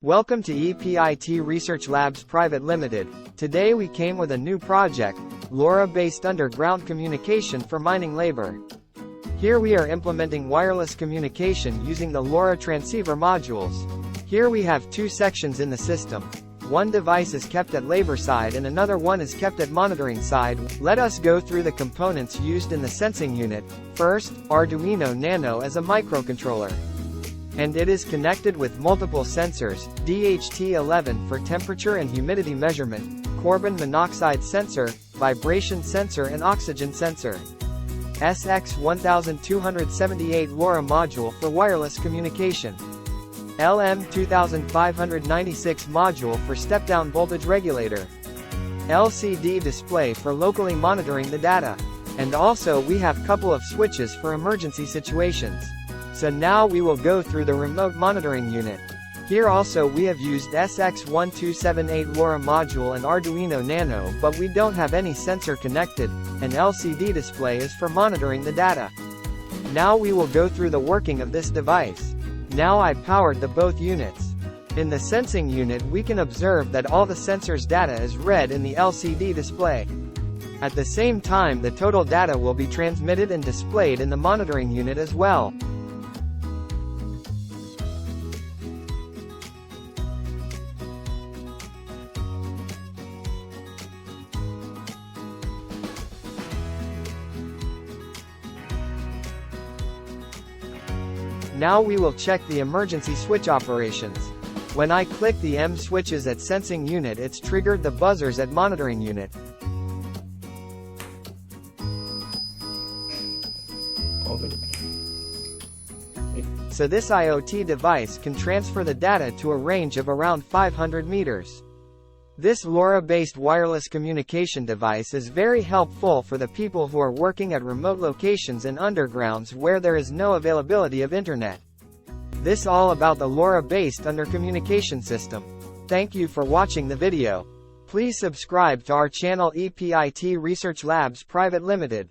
Welcome to EPIT Research Labs Private Limited. Today we came with a new project, LoRa-based underground communication for mining labor. Here we are implementing wireless communication using the LoRa transceiver modules. Here we have two sections in the system. One device is kept at labor side and another one is kept at monitoring side. Let us go through the components used in the sensing unit. First, Arduino Nano as a microcontroller. And it is connected with multiple sensors, DHT11 for temperature and humidity measurement, carbon monoxide sensor, vibration sensor and oxygen sensor. SX1278 LoRa module for wireless communication. LM2596 module for step-down voltage regulator. LCD display for locally monitoring the data. And also we have couple of switches for emergency situations. So now we will go through the remote monitoring unit. Here also we have used SX1278 LoRa module and Arduino Nano, but we don't have any sensor connected, and LCD display is for monitoring the data. Now we will go through the working of this device. Now I powered the both units. In the sensing unit we can observe that all the sensors data is read in the LCD display. At the same time the total data will be transmitted and displayed in the monitoring unit as well. Now we will check the emergency switch operations. When I click the M switches at sensing unit, it's triggered the buzzers at monitoring unit. So this IoT device can transfer the data to a range of around 500 meters. This LoRa-based wireless communication device is very helpful for the people who are working at remote locations and undergrounds where there is no availability of internet. This all about the LoRa-based communication system. Thank you for watching the video. Please subscribe to our channel EPIT Research Labs Private Limited.